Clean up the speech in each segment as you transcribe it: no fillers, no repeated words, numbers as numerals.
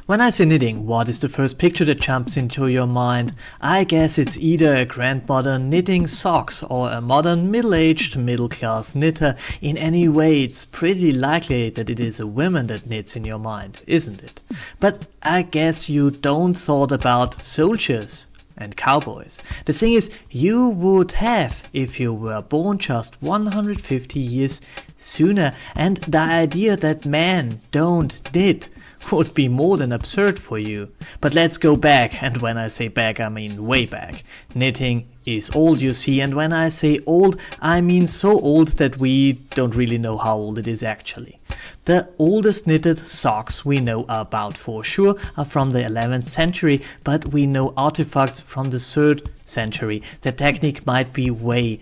When I say knitting, what is the first picture that jumps into your mind? I guess it's either a grandmother knitting socks or a modern middle-aged middle-class knitter. In any way, it's pretty likely that it is a woman that knits in your mind, isn't it? But I guess you don't thought about soldiers and cowboys. The thing is, you would have if you were born just 150 years sooner, and the idea that men don't knit would be more than absurd for you. But let's go back, and when I say back I mean way back. Knitting is old, you see, and when I say old I mean so old that we don't really know how old it is actually. The oldest knitted socks we know about for sure are from the 11th century, but we know artifacts from the 3rd century. The technique might be way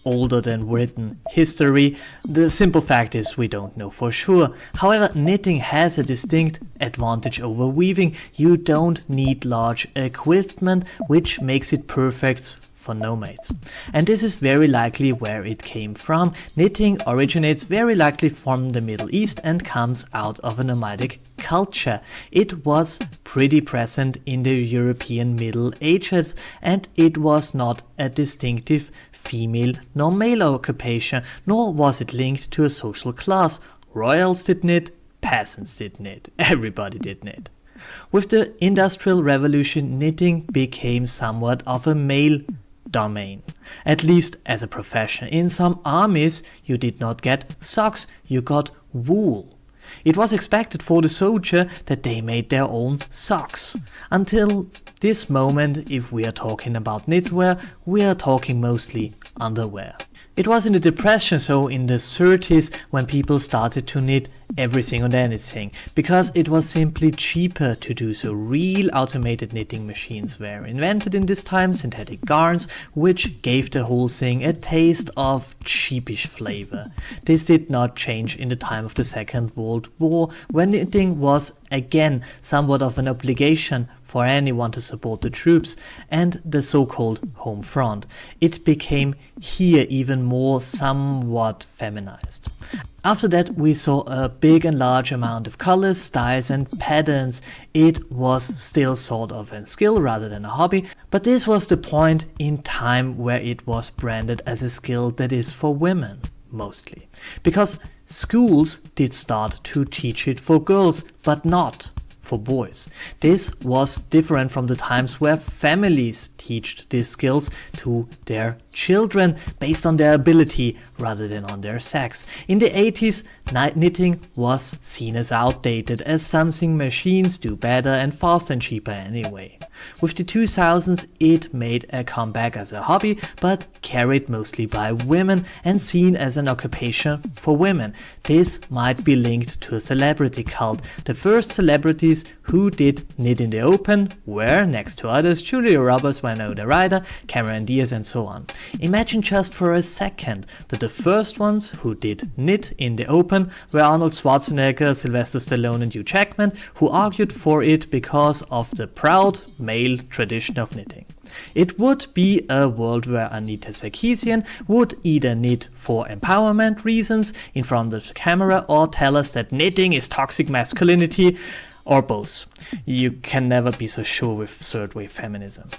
older than written history. The simple fact is we don't know for sure. However, knitting has a distinct advantage over weaving. You don't need large equipment, which makes it perfect for nomads. And this is very likely where it came from. Knitting originates very likely from the Middle East and comes out of a nomadic culture. It was pretty present in the European Middle Ages, and it was not a distinctive female nor male occupation, nor was it linked to a social class. Royals did knit, peasants did knit, everybody did knit. With the Industrial Revolution, knitting became somewhat of a male domain, at least as a profession. In some armies you did not get socks, you got wool. It was expected for the soldier that they made their own socks. Until this moment, if we are talking about knitwear, we are talking mostly underwear. It was in the Depression, so in the 30s, when people started to knit everything and anything, because it was simply cheaper to do so. Real automated knitting machines were invented in this time, synthetic yarns, which gave the whole thing a taste of cheapish flavor. This did not change in the time of the Second World War, when knitting was again somewhat of an obligation for anyone to support the troops and the so-called home front. It became here even more somewhat feminized. After that we saw a big and large amount of colors, styles and patterns. It was still sort of a skill rather than a hobby, but this was the point in time where it was branded as a skill that is for women, mostly. Because schools did start to teach it for girls, but not for boys. This was different from the times where families teach these skills to their children based on their ability rather than on their sex. In the 80s, knitting was seen as outdated, as something machines do better and faster and cheaper anyway. With the 2000s, it made a comeback as a hobby, but carried mostly by women and seen as an occupation for women. This might be linked to a celebrity cult. The first celebrities who did knit in the open were, next to others, Julia Roberts, Winona Ryder, Cameron Diaz and so on. Imagine just for a second that the first ones who did knit in the open were Arnold Schwarzenegger, Sylvester Stallone and Hugh Jackman, who argued for it because of the proud male tradition of knitting. It would be a world where Anita Sarkeesian would either knit for empowerment reasons in front of the camera or tell us that knitting is toxic masculinity, or both. You can never be so sure with third wave feminism.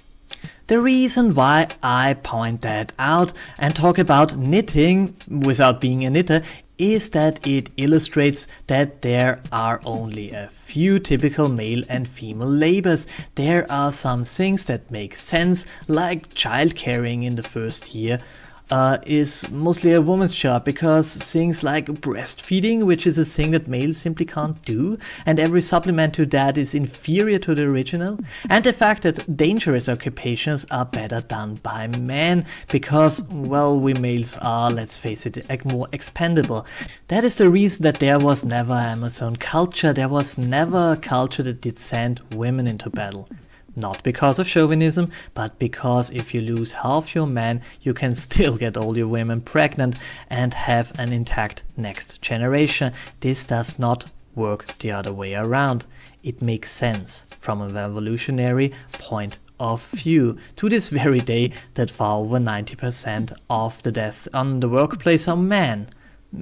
The reason why I point that out and talk about knitting without being a knitter is that it illustrates that there are only a few typical male and female labors. There are some things that make sense, like child caring in the first year is mostly a woman's job, because things like breastfeeding, which is a thing that males simply can't do, and every supplement to that is inferior to the original, and the fact that dangerous occupations are better done by men, because, well, we males are, let's face it, more expendable. That is the reason that there was never Amazon culture. There was never a culture that did send women into battle. Not because of chauvinism, but because if you lose half your men, you can still get all your women pregnant and have an intact next generation. This does not work the other way around. It makes sense from an evolutionary point of view. To this very day, that far over 90% of the deaths on the workplace are men.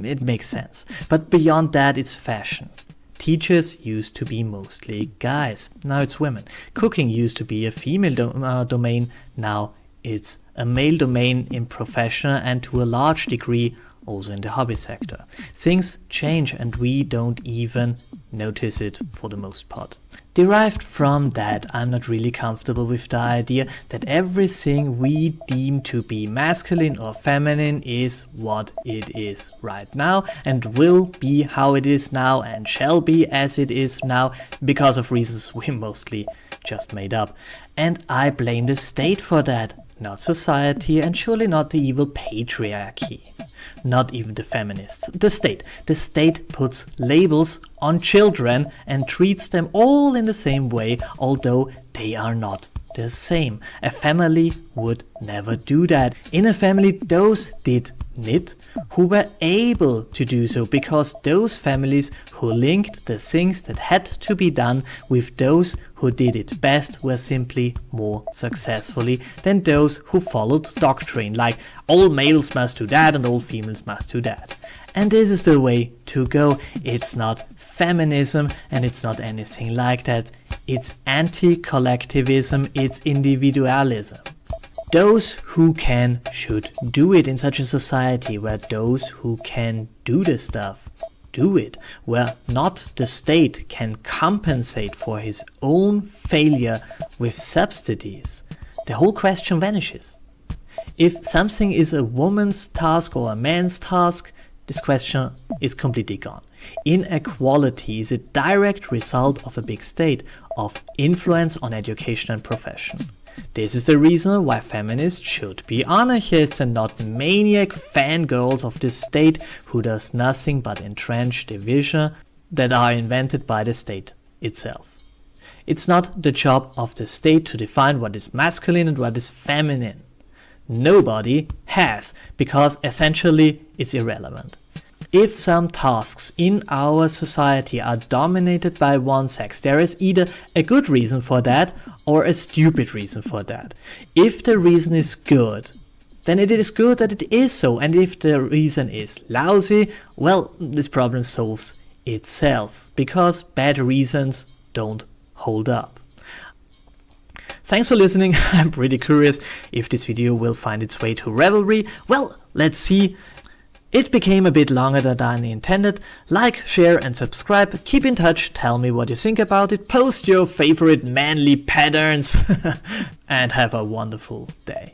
It makes sense. But beyond that, it's fashion. Teachers used to be mostly guys, now it's women. Cooking used to be a female domain, now it's a male domain in professional and to a large degree also in the hobby sector. Things change and we don't even notice it for the most part. Derived from that, I'm not really comfortable with the idea that everything we deem to be masculine or feminine is what it is right now and will be how it is now and shall be as it is now because of reasons we mostly just made up. And I blame the state for that, not society and surely not the evil patriarchy. Not even the feminists. The state. The state puts labels on children and treats them all in the same way, although they are not the same. A family would never do that. In a family, those did knit who were able to do so because those families who linked the things that had to be done with those who did it best were simply more successfully than those who followed doctrine like all males must do that and all females must do that. And this is the way to go. It's not feminism and it's not anything like that. It's anti-collectivism, it's individualism. Those who can should do it in such a society where those who can do the stuff do it, where not the state can compensate for his own failure with subsidies. The whole question vanishes. If something is a woman's task or a man's task, this question is completely gone. Inequality is a direct result of a big state, of influence on education and profession. This is the reason why feminists should be anarchists and not maniac fangirls of the state who does nothing but entrench division that are invented by the state itself. It's not the job of the state to define what is masculine and what is feminine. Nobody has, because essentially it's irrelevant. If some tasks in our society are dominated by one sex, there is either a good reason for that or a stupid reason for that. If the reason is good, then it is good that it is so, and if the reason is lousy, well, this problem solves itself, because bad reasons don't hold up. Thanks for listening. I'm pretty curious if this video will find its way to Revelry. Well, let's see. It became a bit longer than I intended. Like, share and subscribe. Keep in touch, tell me what you think about it, post your favorite manly patterns and have a wonderful day.